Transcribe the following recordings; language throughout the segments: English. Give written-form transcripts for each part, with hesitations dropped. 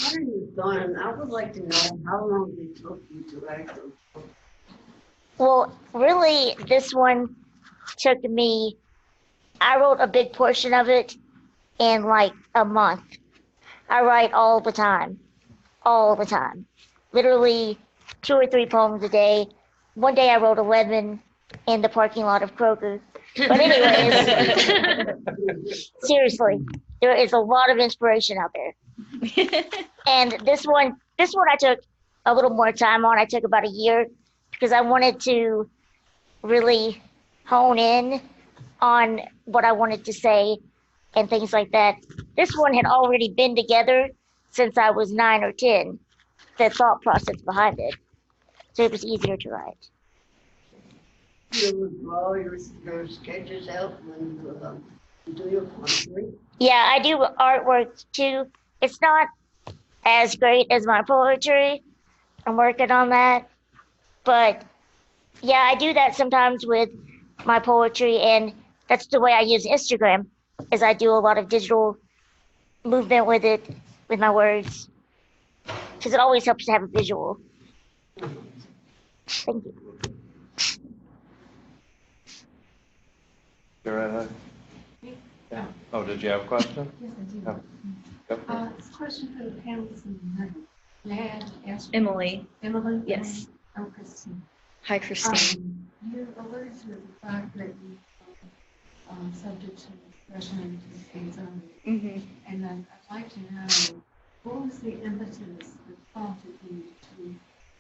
What are you done? I would like to know how long it took you to write those books. Well, really, this one took me, I wrote a big portion of it in like a month. I write all the time. Literally 2 or 3 poems a day. One day I wrote 11 in the parking lot of Kroger. But anyways, seriously, there is a lot of inspiration out there. And this one I took a little more time on. I took about a year because I wanted to really hone in on what I wanted to say and things like that. This one had already been together since I was 9 or 10, the thought process behind it. So it was easier to write. You would draw your sketches out when you do your poetry. Yeah, I do artwork too. It's not as great as my poetry. I'm working on that. But yeah, I do that sometimes with my poetry, and that's the way I use Instagram, is I do a lot of digital movement with it, with my words, because it always helps to have a visual. Thank you. Go right ahead. Yeah. Oh, did you have a question? Yes, I do. No. Go for it. It's a question for the panelists in the room. May I ask? Emily. Emily? Yes. Oh, Christine. Hi, Christine. You alluded to the fact that you subject to depression and anxiety. And then I'd like to know, what was the impetus that prompted you to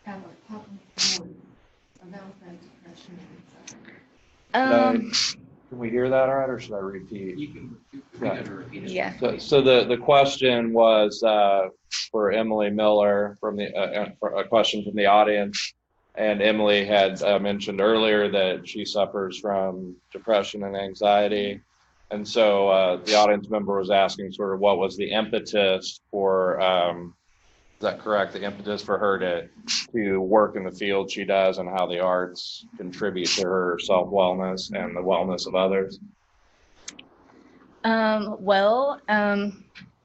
have a public voice about that depression and anxiety? Can we hear that all right, or should I repeat? You can repeat it. Yeah. So the question was for Emily Miller from for a question from the audience, and Emily had mentioned earlier that she suffers from depression and anxiety, and so the audience member was asking sort of what was the impetus for is that correct? The impetus for her to work in the field she does, and how the arts contribute to her self-wellness and the wellness of others.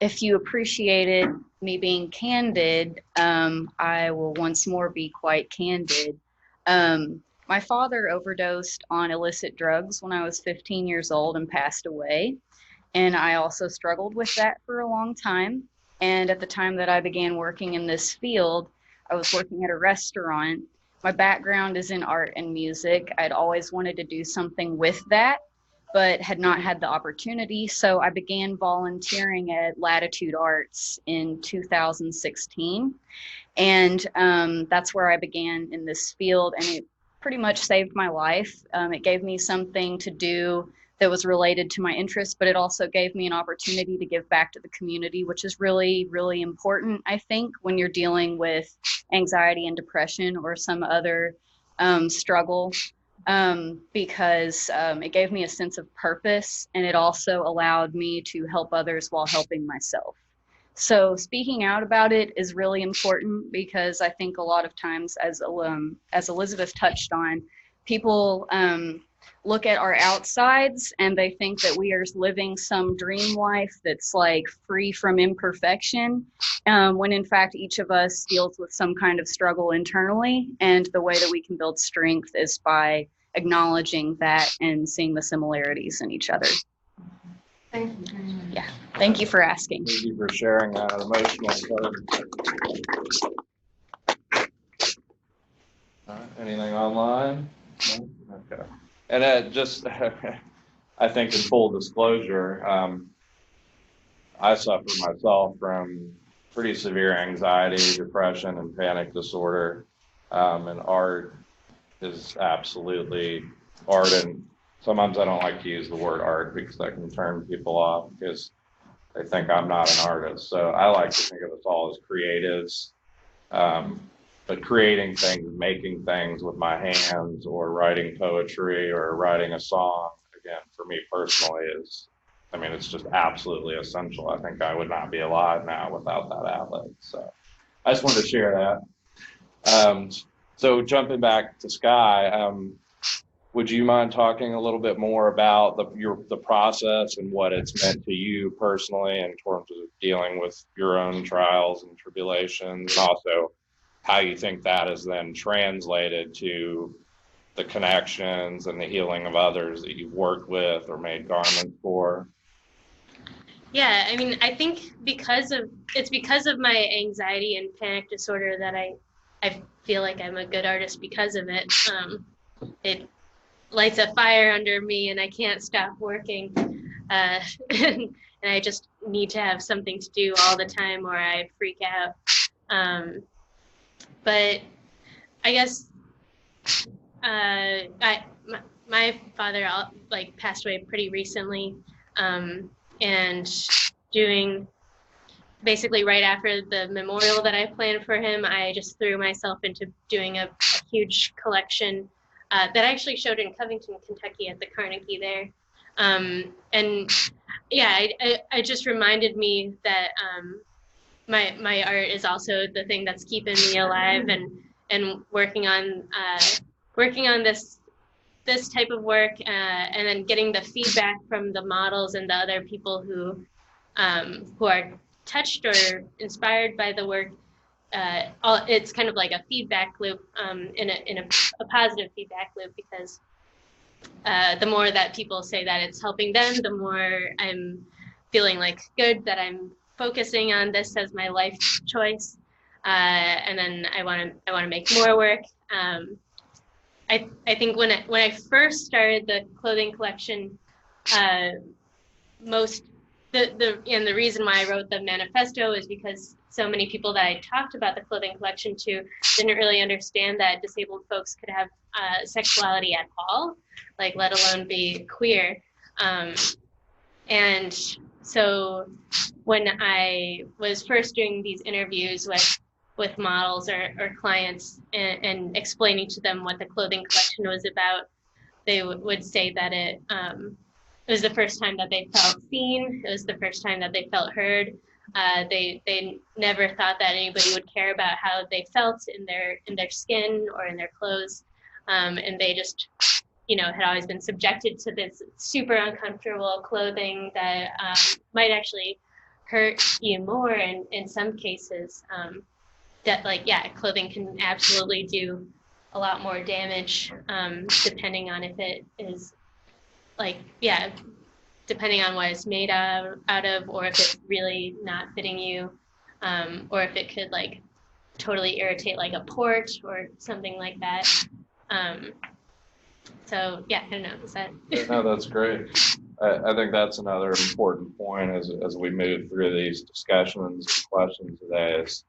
If you appreciated me being candid, I will once more be quite candid. My father overdosed on illicit drugs when I was 15 years old and passed away. And I also struggled with that for a long time. And at the time that I began working in this field, I was working at a restaurant. My background is in art and music. I'd always wanted to do something with that, but had not had the opportunity. So I began volunteering at Latitude Arts in 2016. And that's where I began in this field. And it pretty much saved my life. It gave me something to do that was related to my interests, but it also gave me an opportunity to give back to the community, which is really, really important, I think, when you're dealing with anxiety and depression or some other struggle, because it gave me a sense of purpose, and it also allowed me to help others while helping myself. So speaking out about it is really important, because I think a lot of times, as Elizabeth touched on, people look at our outsides and they think that we are living some dream life that's like free from imperfection, when in fact each of us deals with some kind of struggle internally, and the way that we can build strength is by acknowledging that and seeing the similarities in each other. Thank you very much. Yeah, thank you for asking. Thank you for sharing that emotional part. All right, anything online? No? Okay. And just, I think in full disclosure, I suffer myself from pretty severe anxiety, depression, and panic disorder. And art is absolutely art. And sometimes I don't like to use the word art because that can turn people off because they think I'm not an artist. So I like to think of us all as creatives. But creating things, making things with my hands, or writing poetry or writing a song, again, for me personally it's just absolutely essential. I think I would not be alive now without that outlet. So I just wanted to share that. So jumping back to Sky, would you mind talking a little bit more about the process and what it's meant to you personally in terms of dealing with your own trials and tribulations, and also how you think that is then translated to the connections and the healing of others that you've worked with or made garments for? Yeah, I mean, I think because of my anxiety and panic disorder that I feel like I'm a good artist because of it. It lights a fire under me, and I can't stop working. And I just need to have something to do all the time, or I freak out. But I guess my father like passed away pretty recently, and doing basically right after the memorial that I planned for him, I just threw myself into doing a huge collection that I actually showed in Covington, Kentucky at the Carnegie there. And yeah, I just reminded me that my art is also the thing that's keeping me alive, and working on this type of work, and then getting the feedback from the models and the other people who are touched or inspired by the work. It's kind of like a feedback loop, in a positive feedback loop, because the more that people say that it's helping them, the more I'm feeling like good that I'm focusing on this as my life choice, and then I want to make more work. I think when I first started the clothing collection, the reason why I wrote the manifesto is because so many people that I talked about the clothing collection to didn't really understand that disabled folks could have sexuality at all, like let alone be queer. And so when I was first doing these interviews with models or clients, and explaining to them what the clothing collection was about, they would say that it was the first time that they felt seen. It was the first time that they felt heard. They never thought that anybody would care about how they felt in their skin or in their clothes, and they just, had always been subjected to this super uncomfortable clothing that might actually hurt you more in some cases. That clothing can absolutely do a lot more damage, depending on if it is depending on what it's made out of, or if it's really not fitting you, or if it could totally irritate like a port or something like that. So yeah, I don't know. Is that? No, that's great. I think that's another important point as we move through these discussions and questions today is,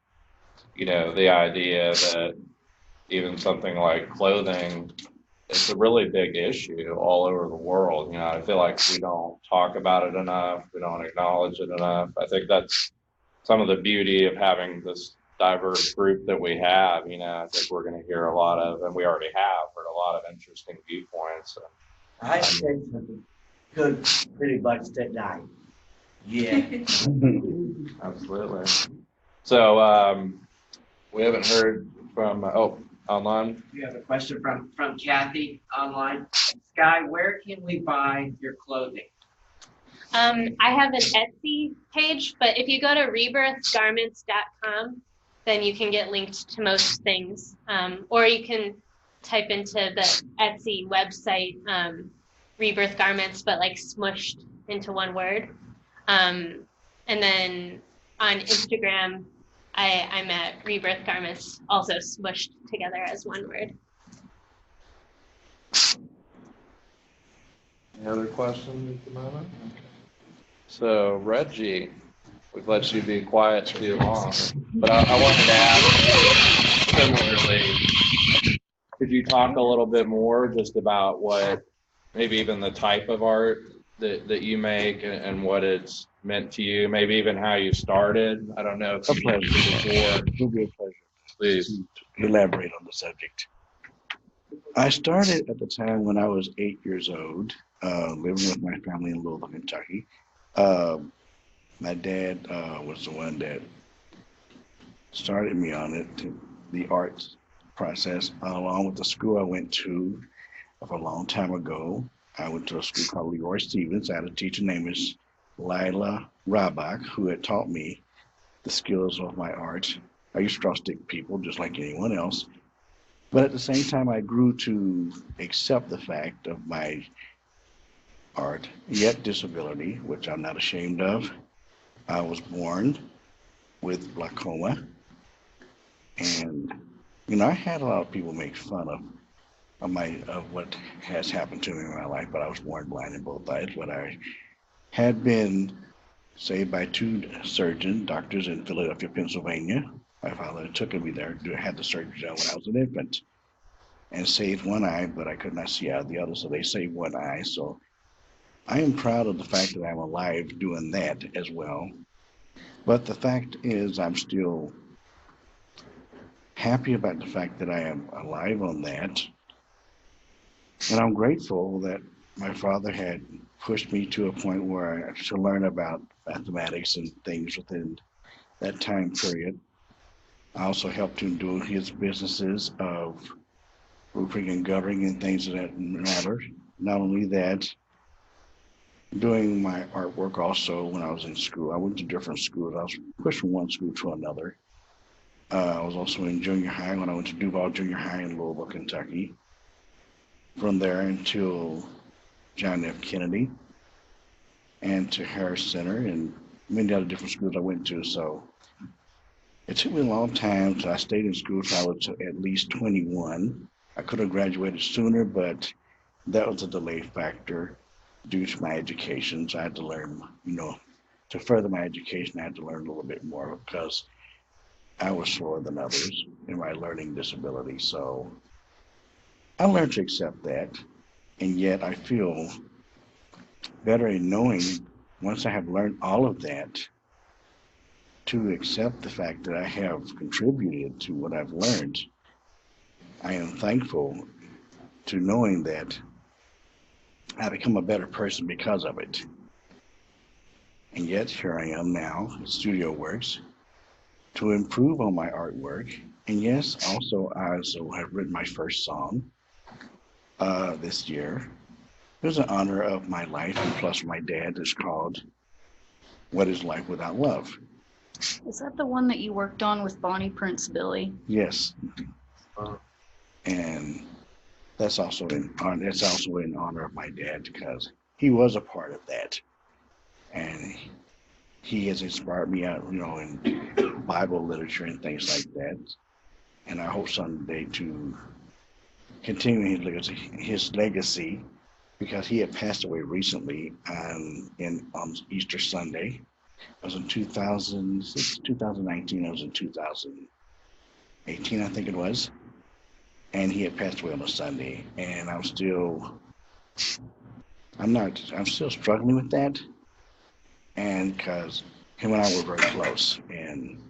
the idea that even something like clothing, it's a really big issue all over the world. I feel like we don't talk about it enough. We don't acknowledge it enough. I think that's some of the beauty of having this diverse group that we have. I think we're going to hear a lot of, and we already have heard a lot of interesting viewpoints. I said something good, pretty much that night. Yeah. Absolutely. So we haven't heard from, online. We have a question from Kathy online. Sky, where can we buy your clothing? I have an Etsy page, but if you go to rebirthgarments.com, then you can get linked to most things. Or you can type into the Etsy website, Rebirth Garments, but smushed into one word. And then on Instagram, I'm at Rebirth Garments, also smushed together as one word. Any other questions at the moment? So Reggie, we've let you be quiet too long, but I wanted to ask similarly, could you talk a little bit more just about what, maybe even the type of art that you make and what it's meant to you, maybe even how you started? I don't know if you mentioned before. It'll be a pleasure. Please. To elaborate on the subject. I started at the time when I was 8 years old, living with my family in Louisville, Kentucky. My dad was the one that started me on it, the arts process, along with the school I went to. of a long time ago. I went to a school called Leroy Stevens. I had a teacher named Miss Lila Rabach who had taught me the skills of my art. I used to draw stick people just like anyone else. But at the same time, I grew to accept the fact of my art, yet disability, which I'm not ashamed of. I was born with glaucoma, and I had a lot of people make fun of what has happened to me in my life. But I was born blind in both eyes. But I had been saved by two doctors in Philadelphia, Pennsylvania. My father took me there, had the surgery done when I was an infant, and saved one eye, but I could not see out of the other, so they saved one eye. So I am proud of the fact that I'm alive doing that as well. But the fact is, I'm still happy about the fact that I am alive on that. And I'm grateful that my father had pushed me to a point where to learn about mathematics and things within that time period. I also helped him do his businesses of roofing and guttering and things of that matter. Not only that, doing my artwork also when I was in school. I went to different schools. I was pushed from one school to another. I was also in junior high when I went to Duval Junior High in Louisville, Kentucky. From there until John F. Kennedy and to Harris Center and many other different schools I went to. So it took me a long time. So I stayed in school till I was at least 21. I could have graduated sooner, but that was a delay factor due to my education. So I had to learn, to further my education, I had to learn a little bit more because I was slower than others in my learning disability. So I learned to accept that. And yet I feel better in knowing once I have learned all of that to accept the fact that I have contributed to what I've learned. I am thankful to knowing that I become a better person because of it. And yet here I am now, Studio Works, to improve on my artwork. And yes, also I also have written my first song this year. It was in honor of my life and plus my dad. It's called What is Life Without Love? Is that the one that you worked on with Bonnie Prince Billy? Yes. And that's also in honor of my dad because he was a part of that. And he has inspired me out, in Bible literature and things like that. And I hope someday to continue his legacy because he had passed away recently on Easter Sunday. It was in 2019. It was in 2018, I think it was. And he had passed away on a Sunday. And I'm still struggling with that. And because him and I were very close. And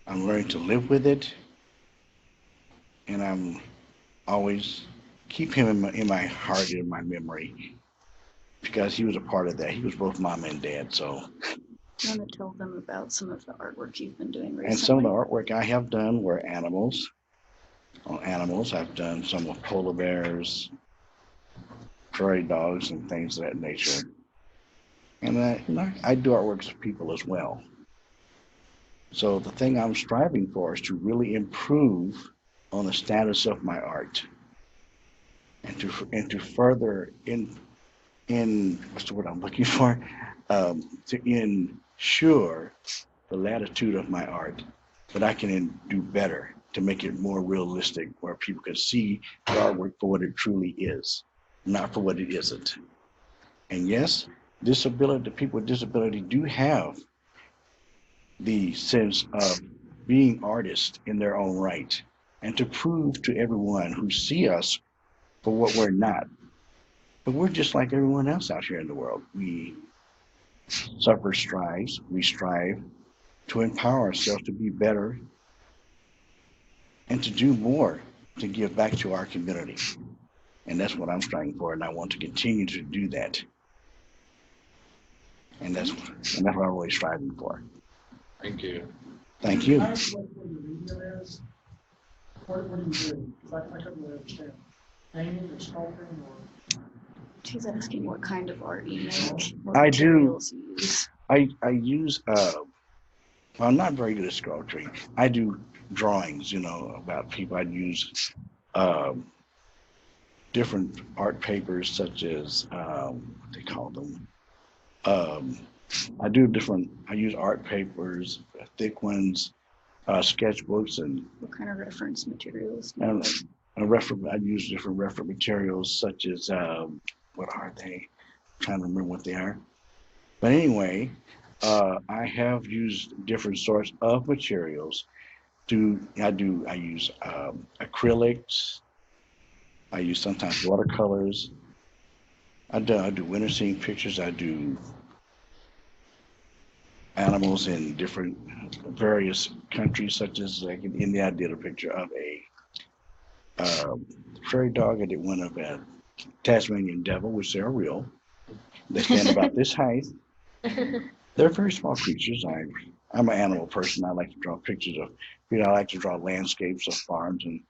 I'm learning to live with it. And I'm always keep him in my heart, in my memory, because he was a part of that. He was both mom and dad. So, Do you want to tell them about some of the artwork you've been doing recently? And some of the artwork I have done were animals. On animals, I've done some of polar bears, prairie dogs, and things of that nature. And I do artworks of people as well. So the thing I'm striving for is to really improve on the status of my art, and to further in what's the word I'm looking for, to ensure the latitude of my art that I can do better to make it more realistic, where people can see the artwork for what it truly is, not for what it isn't. And yes, people with disability do have the sense of being artists in their own right, and to prove to everyone who see us for what we're not. But we're just like everyone else out here in the world. We we strive to empower ourselves to be better and to do more to give back to our community. And that's what I'm striving for, and I want to continue to do that. And that's what I'm really striving for. Thank you. Thank you. I asked what the medium is. What do you do? Because I couldn't really understand. painting or sculpting or? She's asking what kind of art you make, what I do. materials you use. I use well, I'm not very good at sculpting. I do drawings, about people. I use um, different art papers, such as what they call them. Um, I use art papers, thick ones, sketchbooks, and What kind of reference materials do you and like? I use different reference materials, such as what are they? I'm trying to remember what they are. But anyway, I have used different sorts of materials. I use acrylics. I use sometimes watercolors. I do winter scene pictures. I do animals in different various countries, such as like in India, I did a picture of a fairy dog. I did one of a Tasmanian devil, which they're real. They stand about this height. They're very small creatures. I'm an animal person. I like to draw pictures of, I like to draw landscapes of farms and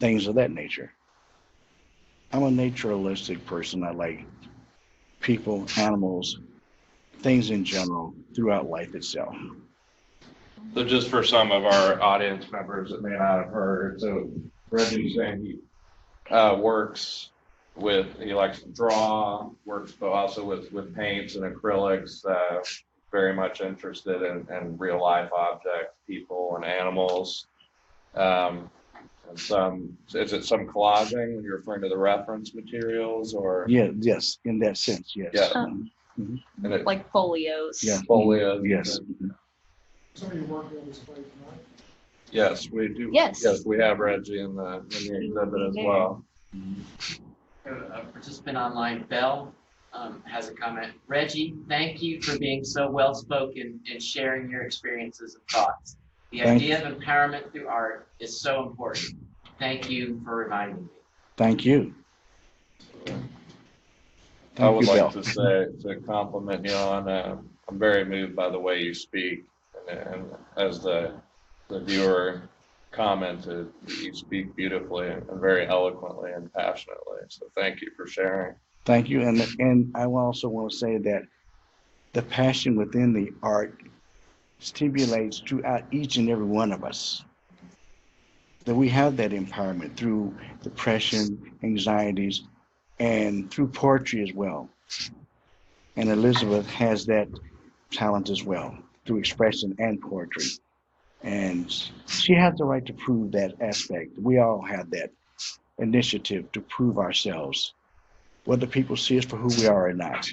things of that nature. I'm a naturalistic person. I like people, animals, things in general throughout life itself. So just for some of our audience members that may not have heard, so Reggie's saying he he likes to draw, works but also with paints and acrylics, very much interested in real life objects, people and animals. And is it some collaging when you're referring to the reference materials or? Yeah, yes, in that sense, yes. Yeah. Mhm. And it, Like folios. Yeah. folios. Yes. Some of your work on display tonight? Yes, we do. Yes. Yes, we have Reggie in the exhibit as well. A participant online, Bell, has a comment. Reggie, thank you for being so well spoken and sharing your experiences and thoughts. The idea of empowerment through art is so important. Thank you for reminding me. Thank you. I would like Belle. to compliment you on, I'm very moved by the way you speak. And as the viewer commented, you speak beautifully and very eloquently and passionately. So thank you for sharing. Thank you. And I also want to say that the passion within the art stimulates throughout each and every one of us. That we have that empowerment through depression, anxieties, and through poetry as well. And Elizabeth has that talent as well through expression and poetry. And she has the right to prove that aspect. We all have that initiative to prove ourselves, whether people see us for who we are or not.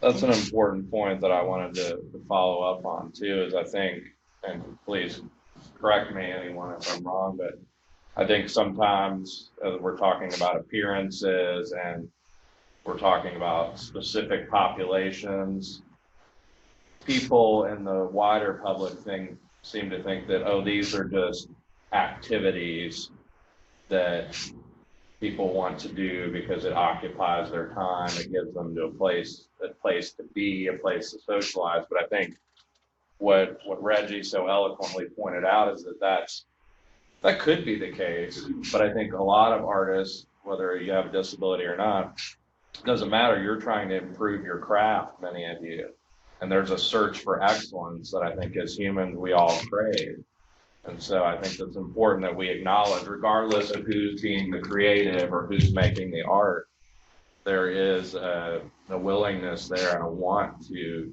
That's an important point that I wanted to follow up on too, is I think, and please correct me anyone if I'm wrong, but I think sometimes as we're talking about appearances and we're talking about specific populations, people in the wider public seem to think that, oh, these are just activities that people want to do because it occupies their time, it gives them to a place to be, a place to socialize. But I think what Reggie so eloquently pointed out is that could be the case, but I think a lot of artists, whether you have a disability or not, it doesn't matter. You're trying to improve your craft, many of you. And there's a search for excellence that I think as humans we all crave. And so I think it's important that we acknowledge, regardless of who's being the creative or who's making the art, there is a willingness there and a want to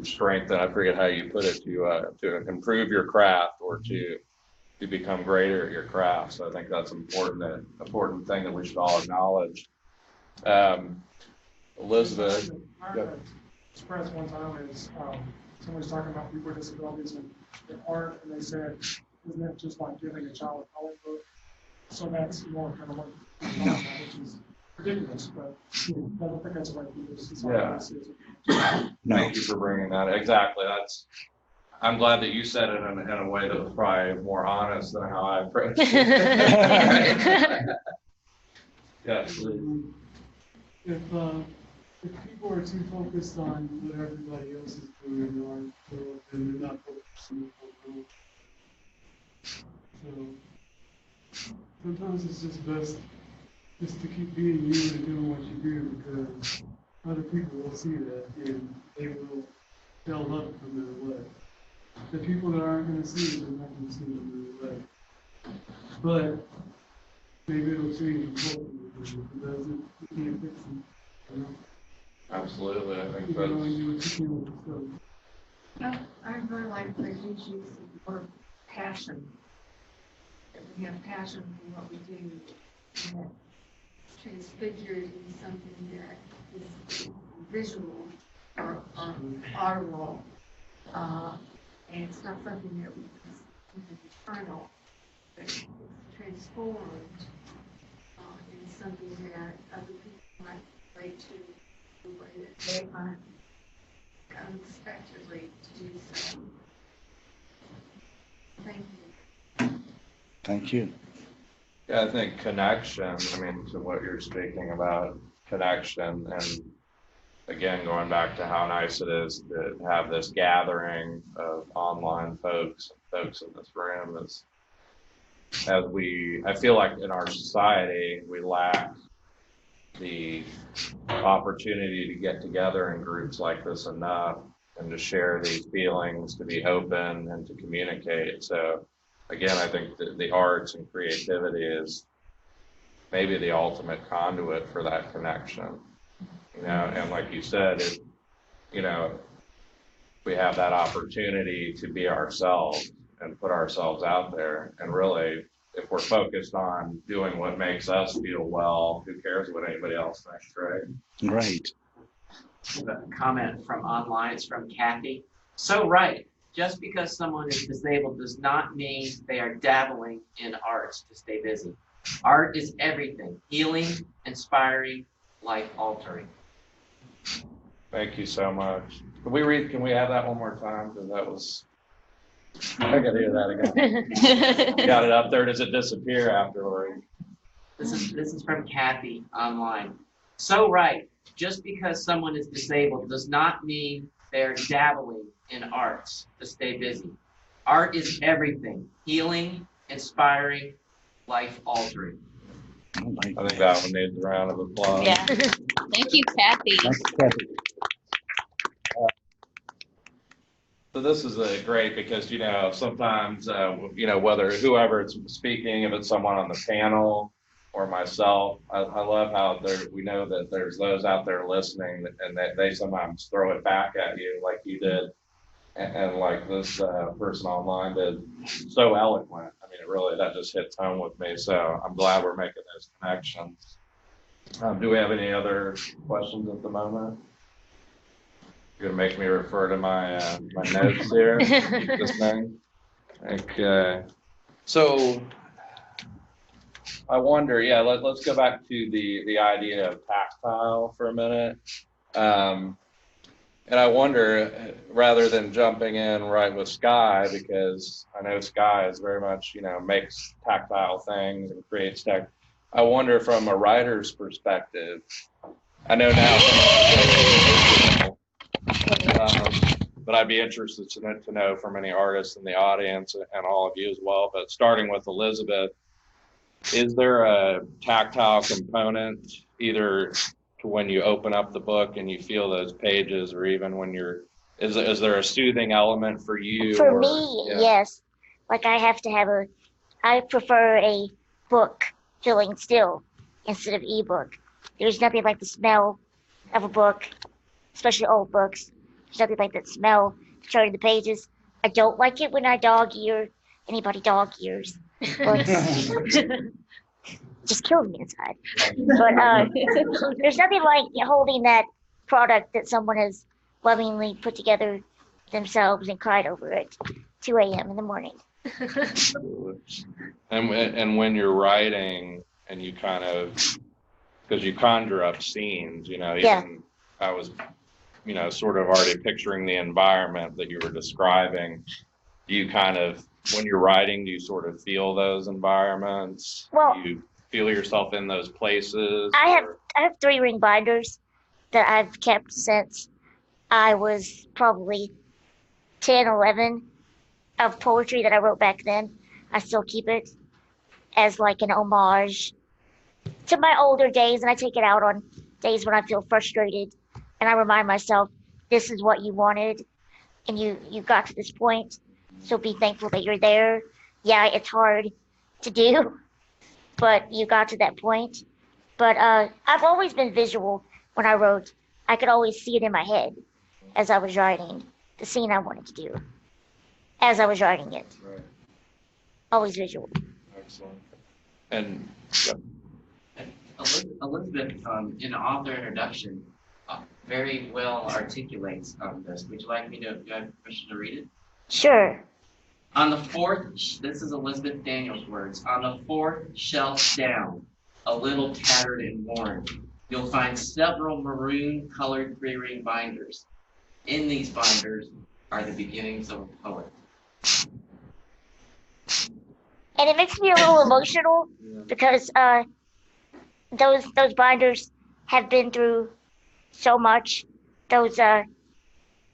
strengthen, I forget how you put it, to improve your craft or to become greater at your craft. So I think that's important thing that we should all acknowledge. Elizabeth. Expressed one time is someone was talking about people with disabilities and art, and they said, isn't it just like giving a child a coloring book? So that's more kind of what we're talking about, which is ridiculous, but I don't think that's the way people see it. No. Thank you for bringing that. Exactly. I'm glad that you said it in a way that was probably more honest than how I approached it. Yes. If people are too focused on what everybody else is doing, then they're not focusing on their own. So sometimes it's just best just to keep being you and doing what you do because other people will see that and they will they'll love it no matter what. The people that aren't going to see it, they're not going to see it no matter what. But maybe it'll change. If it doesn't, you can't fix it. You know? Absolutely, I think You can only that's. do what you can with yourself. I really like the use of the word passion. If we have passion for what we do, and that transfigured in something that is visual or audible, and it's not something that is eternal, but it's transformed in something that other people might relate to the way that they might unexpectedly to do so. Thank you. Thank you. Yeah, I think connection, I mean, to what you're speaking about, connection, and again, going back to how nice it is to have this gathering of online folks, folks in this room is, I feel like in our society, we lack the opportunity to get together in groups like this enough and to share these feelings, to be open and to communicate. So again, I think that the arts and creativity is maybe the ultimate conduit for that connection. And like you said, we have that opportunity to be ourselves and put ourselves out there. And really, if we're focused on doing what makes us feel well, who cares what anybody else thinks, right? Right. A comment from online, it's from Kathy. So right, just because someone is disabled does not mean they are dabbling in arts to stay busy. Art is everything, healing, inspiring, life altering. Thank you so much. Can we have that one more time? Because that was, I gotta hear that again. Got it up there, does it disappear afterward? This is from Kathy online. So right, just because someone is disabled does not mean they're dabbling in arts to stay busy. Art is everything, healing, inspiring, life altering. I like I think that one needs a round of applause. Yeah. Thank you, Kathy. Thank you, Kathy. So this is great because, sometimes, whether whoever's speaking, if it's someone on the panel or myself, I love how we know that there's those out there listening and that they sometimes throw it back at you like you did and like this person online did, so eloquent. I mean, that just hits home with me. So I'm glad we're making those connections. Do we have any other questions at the moment? You're gonna make me refer to my notes here. Keep this thing. Okay. So I wonder, let's go back to the idea of tactile for a minute. And I wonder, rather than jumping in right with Sky, because I know Sky is very much, makes tactile things and creates tech. I wonder from a writer's perspective, I know now, but I'd be interested to know from any artists in the audience and all of you as well, but starting with Elizabeth, is there a tactile component either to when you open up the book and you feel those pages, or even when is there a soothing element for you? For me, yes. Like I prefer a book feeling still instead of ebook. There's nothing like the smell of a book, especially old books. There's nothing like that smell turning the pages. I don't like it when I dog ear anybody dog ears. But just kills me inside. But there's nothing like holding that product that someone has lovingly put together themselves and cried over it 2 a.m. in the morning. And when you're writing and you because you conjure up scenes, I was, sort of already picturing the environment that you were describing. Do you when you're writing, do you sort of feel those environments? Well, do you feel yourself in those places? I have 3-ring binders that I've kept since I was probably 10, 11 of poetry that I wrote back then. I still keep it. as like an homage to my older days, and I take it out on days when I feel frustrated, and I remind myself, this is what you wanted, and you got to this point, so be thankful that you're there. Yeah, it's hard to do, but you got to that point. But I've always been visual when I wrote. I could always see it in my head as I was writing the scene I wanted to do, as I was writing it. Right. Always visual. Excellent. And yep. Elizabeth, in the author introduction, very well articulates this. Would you like me to, do you have permission to read it? Sure. On the fourth, this is Elizabeth Daniels' words, on the fourth shelf down, a little tattered and worn, you'll find several maroon colored 3-ring binders. In these binders are the beginnings of a poet. And it makes me a little emotional because those binders have been through so much. Those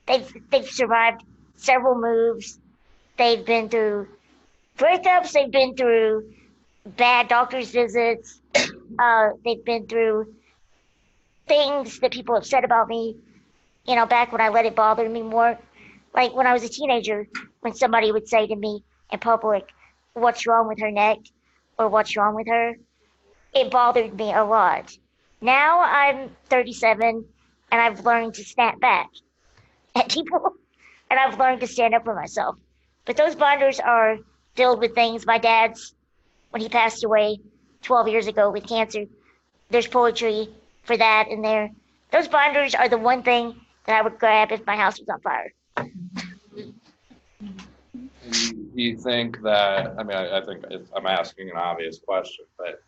they've survived several moves. They've been through breakups. They've been through bad doctor's visits. They've been through things that people have said about me. You know, back when I let it bother me more, like when I was a teenager, when somebody would say to me in public, "What's wrong with her neck?" or "What's wrong with her?" It bothered me a lot. Now I'm 37 and I've learned to snap back at people and I've learned to stand up for myself. But those binders are filled with things. My dad's, when he passed away 12 years ago with cancer, there's poetry for that in there. Those binders are the one thing that I would grab if my house was on fire. Do you think that, I mean, I think I'm asking an obvious question, but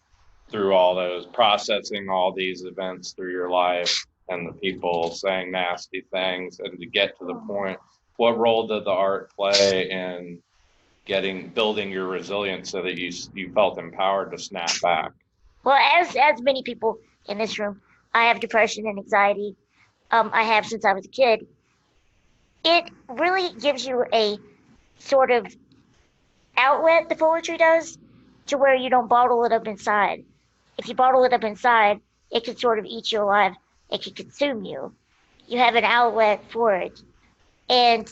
through all those, processing all these events through your life and the people saying nasty things and to get to the point, what role did the art play in building your resilience so that you felt empowered to snap back? Well, as many people in this room, I have depression and anxiety. I have since I was a kid. It really gives you a sort of outlet, the poetry does, to where you don't bottle it up inside. If you bottle it up inside, it could sort of eat you alive. It could consume you. You have an outlet for it. And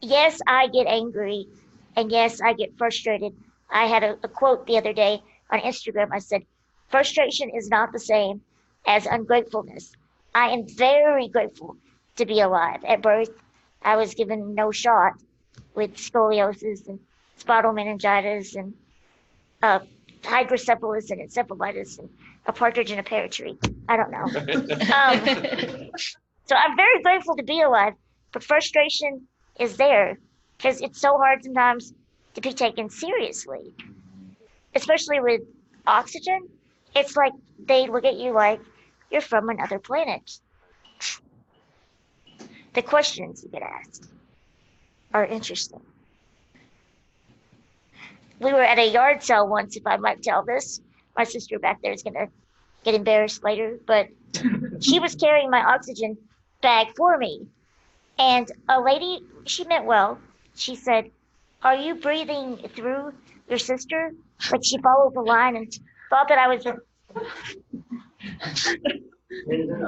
yes, I get angry. And yes, I get frustrated. I had a quote the other day on Instagram. I said, frustration is not the same as ungratefulness. I am very grateful to be alive. At birth, I was given no shot with scoliosis and spinal meningitis and hydrocephalus and encephalitis and a partridge in a pear tree. I don't know. So I'm very grateful to be alive, but frustration is there because it's so hard sometimes to be taken seriously, especially with oxygen. It's like they look at you like you're from another planet. The questions you get asked are interesting. We were at a yard sale once, if I might tell this. My sister back there is going to get embarrassed later, but she was carrying my oxygen bag for me. And a lady, she meant well, she said, "Are you breathing through your sister?" Like she followed the line and thought that I was.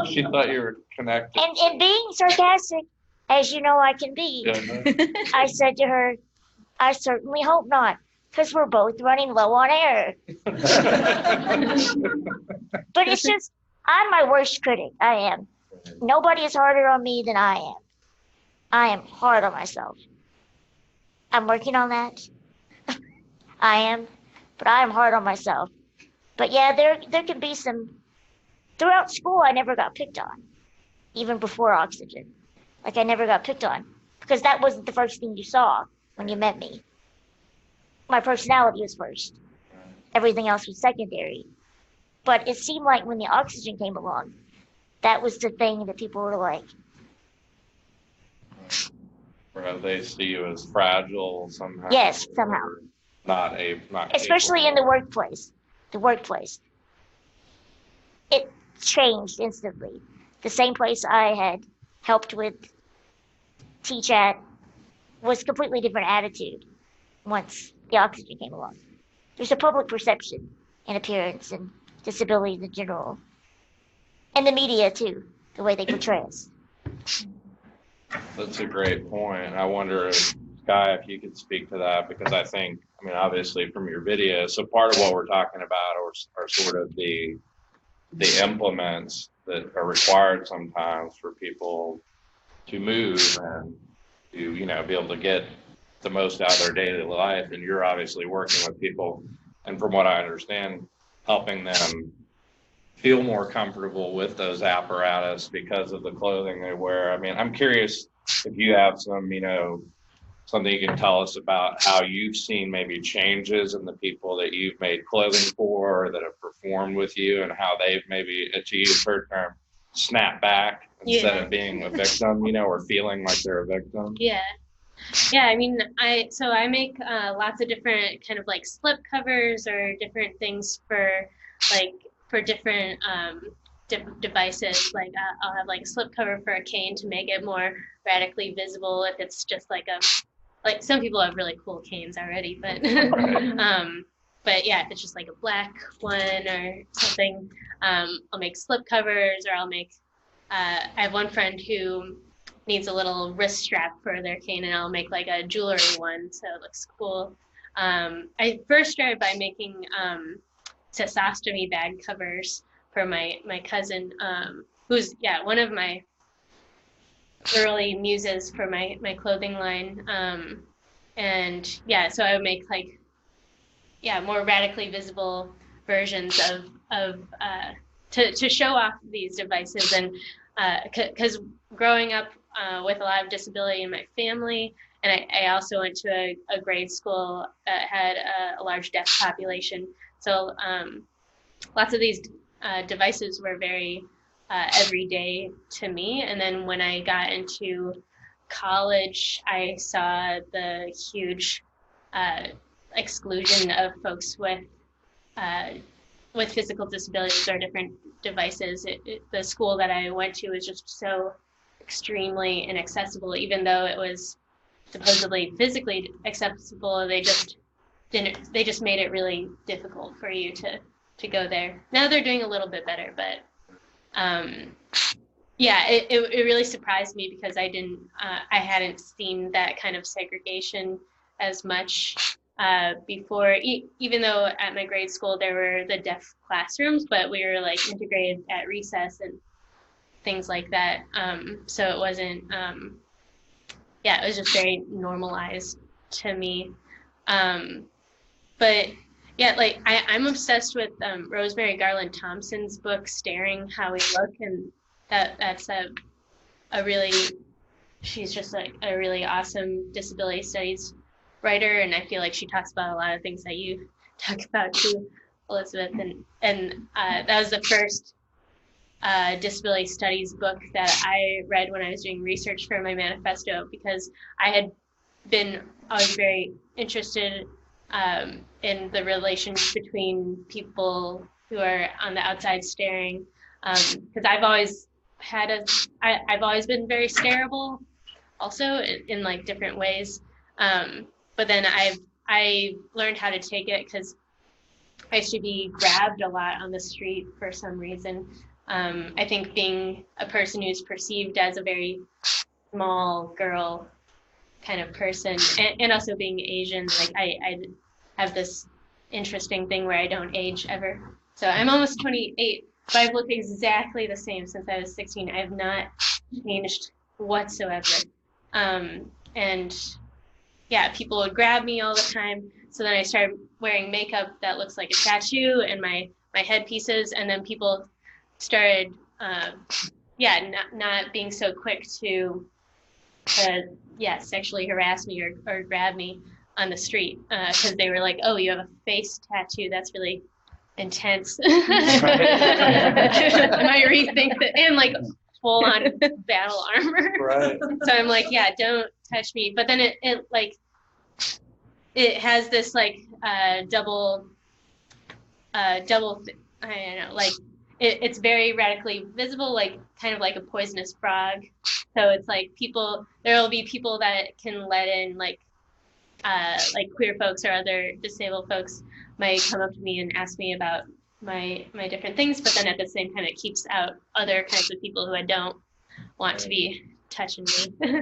She thought you were connected. And being sarcastic, as you know I can be, I said to her, "I certainly hope not, because we're both running low on air." But it's just, I'm my worst critic. I am. Nobody is harder on me than I am. I am hard on myself. I'm working on that. I am, but I am hard on myself. But yeah, there can be some. Throughout school, I never got picked on, even before oxygen. Like I never got picked on because that wasn't the first thing you saw when you met me. My personality was first. Everything else was secondary. But it seemed like when the oxygen came along, that was the thing that people were like. Or they see you as fragile somehow. Yes, somehow. Not especially in the workplace. The workplace. It changed instantly. The same place I had helped with teach at was completely different attitude once the oxygen came along. there's a public perception and appearance and disabilities in general. And the media too, the way they portray us. That's a great point. I wonder if, Sky, if you could speak to that, because I think, I mean, obviously from your video, so part of what we're talking about are sort of the implements that are required sometimes for people to move and to, you know, be able to get the most out of their daily life. And you're obviously working with people, and from what I understand, helping them feel more comfortable with those apparatus because of the clothing they wear. I mean, I'm curious if you have some, you know, something you can tell us about how you've seen maybe changes in the people that you've made clothing for or that have performed with you, and how they've maybe, to use her term, snap back instead of being a victim, you know, or feeling like they're a victim. Yeah. Yeah, I mean, I make lots of different kind of like slip covers or different things for different devices. Like I'll have like a slip cover for a cane to make it more radically visible if it's just like some people have really cool canes already, but but yeah, if it's just like a black one or something, I'll make slip covers, or I'll make I have one friend who needs a little wrist strap for their cane, and I'll make like a jewelry one so it looks cool. I first started by making cestostomy bag covers for my cousin, who's one of my early muses for my clothing line. And yeah, so I would make like more radically visible versions of to show off these devices. And because growing up with a lot of disability in my family, and I also went to a grade school that had a large deaf population, so lots of these devices were very everyday to me. And then when I got into college, I saw the huge exclusion of folks with physical disabilities or different devices. The school that I went to was just so extremely inaccessible, even though it was supposedly physically accessible. They just made it really difficult for you to go there. Now they're doing a little bit better, but it really surprised me because I hadn't seen that kind of segregation as much before, even though at my grade school there were the deaf classrooms, but we were like integrated at recess and things like that. So it wasn't, it was just very normalized to me. But yeah, like I'm obsessed with Rosemary Garland Thompson's book, Staring How We Look, and that's a really, she's just like a really awesome disability studies writer, and I feel like she talks about a lot of things that you talk about too, Elizabeth. And that was the first disability studies book that I read when I was doing research for my manifesto, because I had been always very interested in the relations between people who are on the outside staring, because I've always been very stareable also in like different ways, but then I learned how to take it because I used to be grabbed a lot on the street for some reason. I think being a person who's perceived as a very small girl kind of person, and also being Asian, like I have this interesting thing where I don't age ever. So I'm almost 28, but I've looked exactly the same since I was 16. I have not changed whatsoever. And yeah, people would grab me all the time. So then I started wearing makeup that looks like a tattoo and my headpieces, and then people started not being so quick to sexually harass me or grab me on the street, because they were like, oh, you have a face tattoo, that's really intense. I might rethink that, and like full on battle armor. Right. So I'm like, yeah, don't touch me. But then it has this like double I don't know, like it's very radically visible, like kind of like a poisonous frog. So it's like there will be people that can let in like queer folks or other disabled folks, might come up to me and ask me about my different things, but then at the same time, it keeps out other kinds of people who I don't want to be touching me.